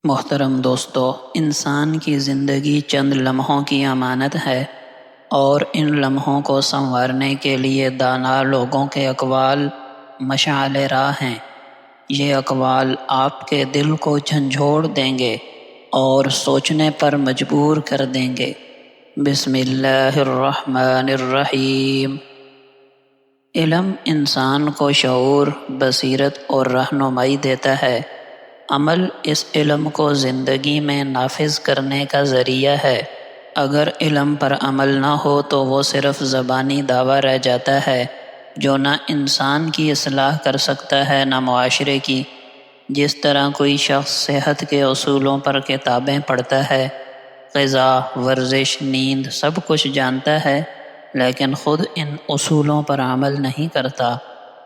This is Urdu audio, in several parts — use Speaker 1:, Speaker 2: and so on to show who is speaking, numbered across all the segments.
Speaker 1: محترم دوستو، انسان کی زندگی چند لمحوں کی امانت ہے اور ان لمحوں کو سنوارنے کے لیے دانا لوگوں کے اقوال مشعل راہ ہیں۔ یہ اقوال آپ کے دل کو جھنجھوڑ دیں گے اور سوچنے پر مجبور کر دیں گے۔ بسم اللہ الرحمن الرحیم۔ علم انسان کو شعور، بصیرت اور رہنمائی دیتا ہے۔ عمل اس علم کو زندگی میں نافذ کرنے کا ذریعہ ہے۔ اگر علم پر عمل نہ ہو تو وہ صرف زبانی دعویٰ رہ جاتا ہے جو نہ انسان کی اصلاح کر سکتا ہے نہ معاشرے کی۔ جس طرح کوئی شخص صحت کے اصولوں پر کتابیں پڑھتا ہے، غذا، ورزش، نیند سب کچھ جانتا ہے لیکن خود ان اصولوں پر عمل نہیں کرتا،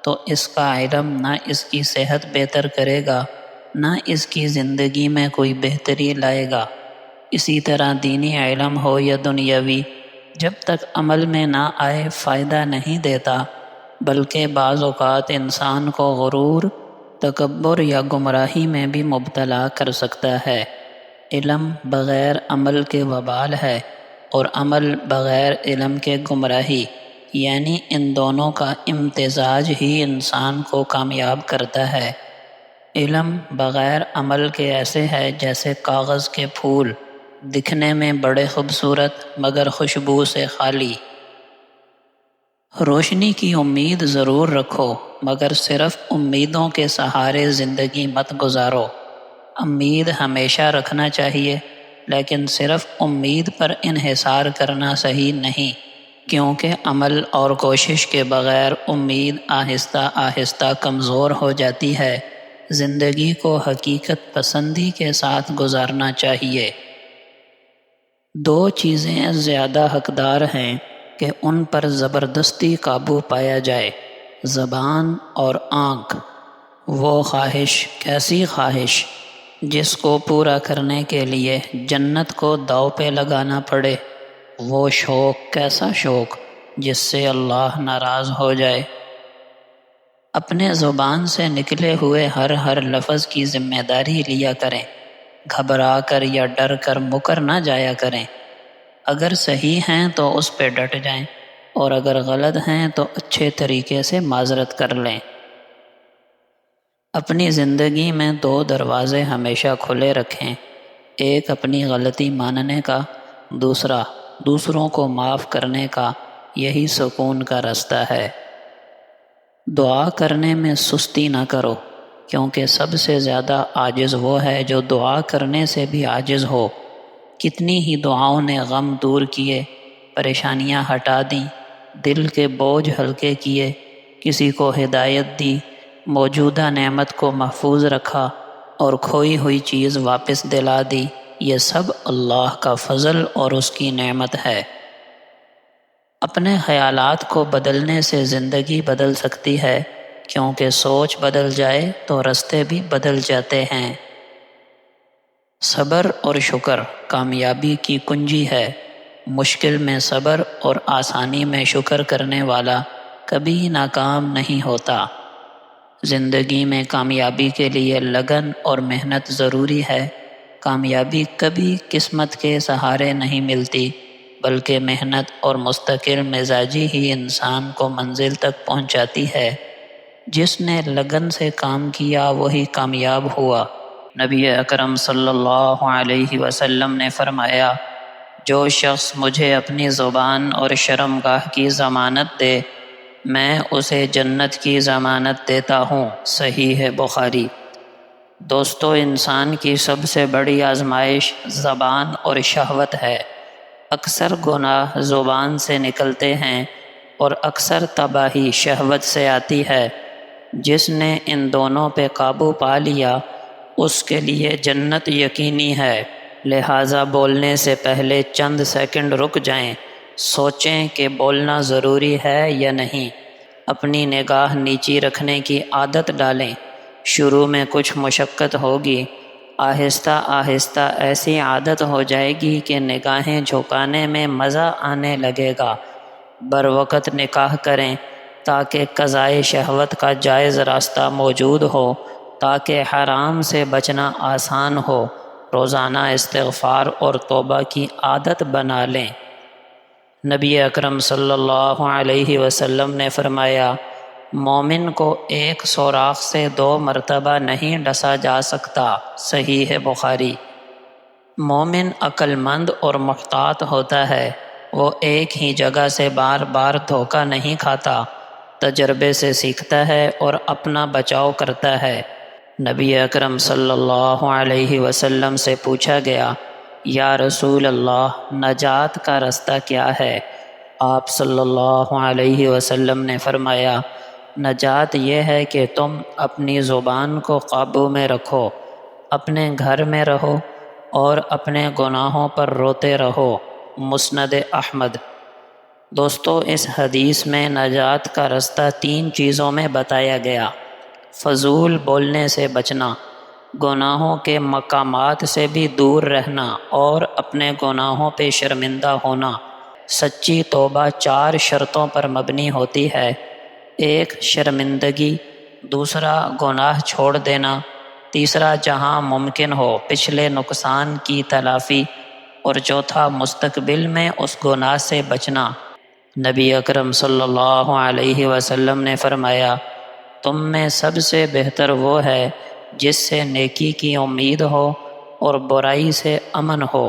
Speaker 1: تو اس کا علم نہ اس کی صحت بہتر کرے گا نہ اس کی زندگی میں کوئی بہتری لائے گا۔ اسی طرح دینی علم ہو یا دنیاوی، جب تک عمل میں نہ آئے فائدہ نہیں دیتا، بلکہ بعض اوقات انسان کو غرور، تکبر یا گمراہی میں بھی مبتلا کر سکتا ہے۔ علم بغیر عمل کے وبال ہے اور عمل بغیر علم کے گمراہی، یعنی ان دونوں کا امتزاج ہی انسان کو کامیاب کرتا ہے۔ علم بغیر عمل کے ایسے ہے جیسے کاغذ کے پھول، دکھنے میں بڑے خوبصورت مگر خوشبو سے خالی۔ روشنی کی امید ضرور رکھو مگر صرف امیدوں کے سہارے زندگی مت گزارو۔ امید ہمیشہ رکھنا چاہیے لیکن صرف امید پر انحصار کرنا صحیح نہیں، کیونکہ عمل اور کوشش کے بغیر امید آہستہ آہستہ کمزور ہو جاتی ہے۔ زندگی کو حقیقت پسندی کے ساتھ گزارنا چاہیے۔ دو چیزیں زیادہ حقدار ہیں کہ ان پر زبردستی قابو پایا جائے، زبان اور آنکھ۔ وہ خواہش، کیسی خواہش جس کو پورا کرنے کے لیے جنت کو داؤ پہ لگانا پڑے؟ وہ شوق، کیسا شوق جس سے اللہ ناراض ہو جائے؟ اپنے زبان سے نکلے ہوئے ہر لفظ کی ذمہ داری لیا کریں، گھبرا کر یا ڈر کر مکر نہ جایا کریں۔ اگر صحیح ہیں تو اس پہ ڈٹ جائیں اور اگر غلط ہیں تو اچھے طریقے سے معذرت کر لیں۔ اپنی زندگی میں دو دروازے ہمیشہ کھلے رکھیں، ایک اپنی غلطی ماننے کا، دوسرا دوسروں کو معاف کرنے کا۔ یہی سکون کا رستہ ہے۔ دعا کرنے میں سستی نہ کرو، کیونکہ سب سے زیادہ عاجز وہ ہے جو دعا کرنے سے بھی عاجز ہو۔ کتنی ہی دعاؤں نے غم دور کیے، پریشانیاں ہٹا دیں، دل کے بوجھ ہلکے کیے، کسی کو ہدایت دی، موجودہ نعمت کو محفوظ رکھا اور کھوئی ہوئی چیز واپس دلا دی۔ یہ سب اللہ کا فضل اور اس کی نعمت ہے۔ اپنے خیالات کو بدلنے سے زندگی بدل سکتی ہے، کیونکہ سوچ بدل جائے تو رستے بھی بدل جاتے ہیں۔ صبر اور شکر کامیابی کی کنجی ہے۔ مشکل میں صبر اور آسانی میں شکر کرنے والا کبھی ناکام نہیں ہوتا۔ زندگی میں کامیابی کے لیے لگن اور محنت ضروری ہے۔ کامیابی کبھی قسمت کے سہارے نہیں ملتی، بلکہ محنت اور مستقل مزاجی ہی انسان کو منزل تک پہنچاتی ہے۔ جس نے لگن سے کام کیا وہی کامیاب ہوا۔ نبی اکرم صلی اللہ علیہ وسلم نے فرمایا، جو شخص مجھے اپنی زبان اور شرمگاہ کی ضمانت دے، میں اسے جنت کی ضمانت دیتا ہوں۔ صحیح ہے بخاری۔ دوستو، انسان کی سب سے بڑی آزمائش زبان اور شہوت ہے۔ اکثر گناہ زبان سے نکلتے ہیں اور اکثر تباہی شہوت سے آتی ہے۔ جس نے ان دونوں پہ قابو پا لیا اس کے لیے جنت یقینی ہے۔ لہٰذا بولنے سے پہلے چند سیکنڈ رک جائیں، سوچیں کہ بولنا ضروری ہے یا نہیں۔ اپنی نگاہ نیچی رکھنے کی عادت ڈالیں۔ شروع میں کچھ مشقت ہوگی، آہستہ آہستہ ایسی عادت ہو جائے گی کہ نگاہیں جھکانے میں مزہ آنے لگے گا۔ بروقت نکاح کریں تاکہ قضائے شہوت کا جائز راستہ موجود ہو، تاکہ حرام سے بچنا آسان ہو۔ روزانہ استغفار اور توبہ کی عادت بنا لیں۔ نبی اکرم صلی اللہ علیہ وسلم نے فرمایا، مومن کو ایک سوراخ سے 2 مرتبہ نہیں ڈسا جا سکتا۔ صحیح بخاری۔ مومن عقل مند اور محتاط ہوتا ہے، وہ ایک ہی جگہ سے بار بار دھوکہ نہیں کھاتا، تجربے سے سیکھتا ہے اور اپنا بچاؤ کرتا ہے۔ نبی اکرم صلی اللہ علیہ وسلم سے پوچھا گیا، یا رسول اللہ، نجات کا رستہ کیا ہے؟ آپ صلی اللہ علیہ وسلم نے فرمایا، نجات یہ ہے کہ تم اپنی زبان کو قابو میں رکھو، اپنے گھر میں رہو اور اپنے گناہوں پر روتے رہو۔ مسند احمد۔ دوستو، اس حدیث میں نجات کا رستہ 3 چیزوں میں بتایا گیا: فضول بولنے سے بچنا، گناہوں کے مقامات سے بھی دور رہنا اور اپنے گناہوں پہ شرمندہ ہونا۔ سچی توبہ 4 شرطوں پر مبنی ہوتی ہے: 1 شرمندگی، 2 گناہ چھوڑ دینا، 3 جہاں ممکن ہو پچھلے نقصان کی تلافی، اور 4 مستقبل میں اس گناہ سے بچنا۔ نبی اکرم صلی اللہ علیہ وسلم نے فرمایا، تم میں سب سے بہتر وہ ہے جس سے نیکی کی امید ہو اور برائی سے امن ہو،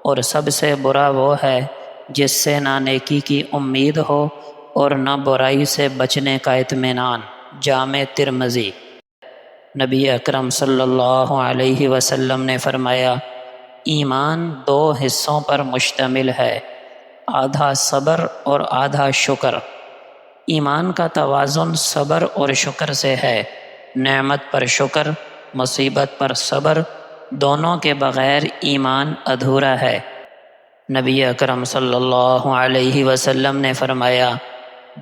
Speaker 1: اور سب سے برا وہ ہے جس سے نہ نیکی کی امید ہو اور نہ برائی سے بچنے کا اطمینان۔ جامع ترمذی۔ نبی اکرم صلی اللہ علیہ وسلم نے فرمایا، ایمان 2 حصوں پر مشتمل ہے، آدھا صبر اور آدھا شکر۔ ایمان کا توازن صبر اور شکر سے ہے۔ نعمت پر شکر، مصیبت پر صبر، دونوں کے بغیر ایمان ادھورا ہے۔ نبی اکرم صلی اللہ علیہ وسلم نے فرمایا،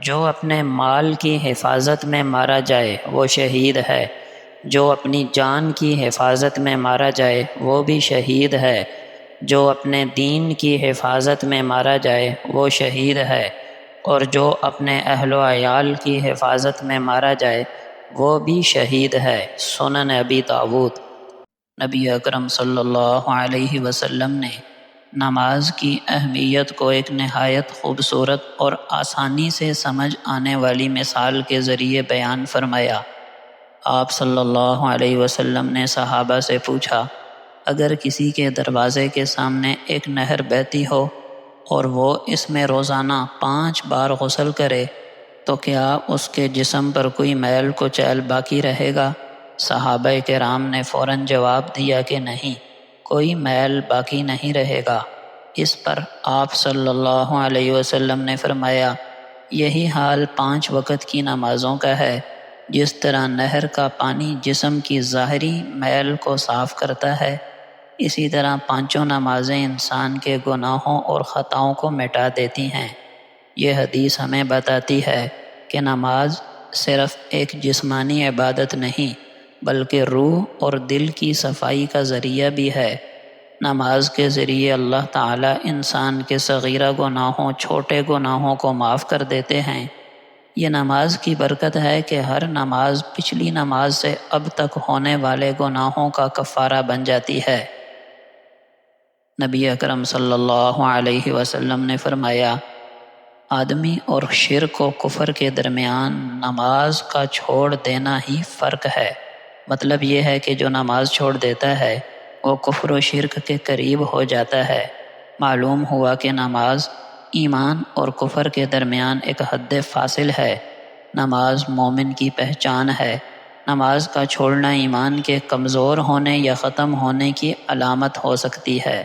Speaker 1: جو اپنے مال کی حفاظت میں مارا جائے وہ شہید ہے، جو اپنی جان کی حفاظت میں مارا جائے وہ بھی شہید ہے، جو اپنے دین کی حفاظت میں مارا جائے وہ شہید ہے، اور جو اپنے اہل و عیال کی حفاظت میں مارا جائے وہ بھی شہید ہے۔ سنن ابی داؤد۔ نبی اکرم صلی اللہ علیہ وسلم نے نماز کی اہمیت کو ایک نہایت خوبصورت اور آسانی سے سمجھ آنے والی مثال کے ذریعے بیان فرمایا۔ آپ صلی اللہ علیہ وسلم نے صحابہ سے پوچھا، اگر کسی کے دروازے کے سامنے ایک نہر بہتی ہو اور وہ اس میں روزانہ 5 بار غسل کرے تو کیا اس کے جسم پر کوئی میل کچیل باقی رہے گا؟ صحابہ کرام نے فوراً جواب دیا کہ نہیں، کوئی میل باقی نہیں رہے گا۔ اس پر آپ صلی اللہ علیہ وسلم نے فرمایا، یہی حال 5 وقت کی نمازوں کا ہے۔ جس طرح نہر کا پانی جسم کی ظاہری میل کو صاف کرتا ہے، اسی طرح 5 نمازیں انسان کے گناہوں اور خطاؤں کو مٹا دیتی ہیں۔ یہ حدیث ہمیں بتاتی ہے کہ نماز صرف ایک جسمانی عبادت نہیں بلکہ روح اور دل کی صفائی کا ذریعہ بھی ہے۔ نماز کے ذریعے اللہ تعالیٰ انسان کے صغیرہ گناہوں، چھوٹے گناہوں کو معاف کر دیتے ہیں۔ یہ نماز کی برکت ہے کہ ہر نماز پچھلی نماز سے اب تک ہونے والے گناہوں کا کفارہ بن جاتی ہے۔ نبی اکرم صلی اللہ علیہ وسلم نے فرمایا، آدمی اور شرک و کفر کے درمیان نماز کا چھوڑ دینا ہی فرق ہے۔ مطلب یہ ہے کہ جو نماز چھوڑ دیتا ہے وہ کفر و شرک کے قریب ہو جاتا ہے۔ معلوم ہوا کہ نماز ایمان اور کفر کے درمیان ایک حد فاصل ہے۔ نماز مومن کی پہچان ہے۔ نماز کا چھوڑنا ایمان کے کمزور ہونے یا ختم ہونے کی علامت ہو سکتی ہے۔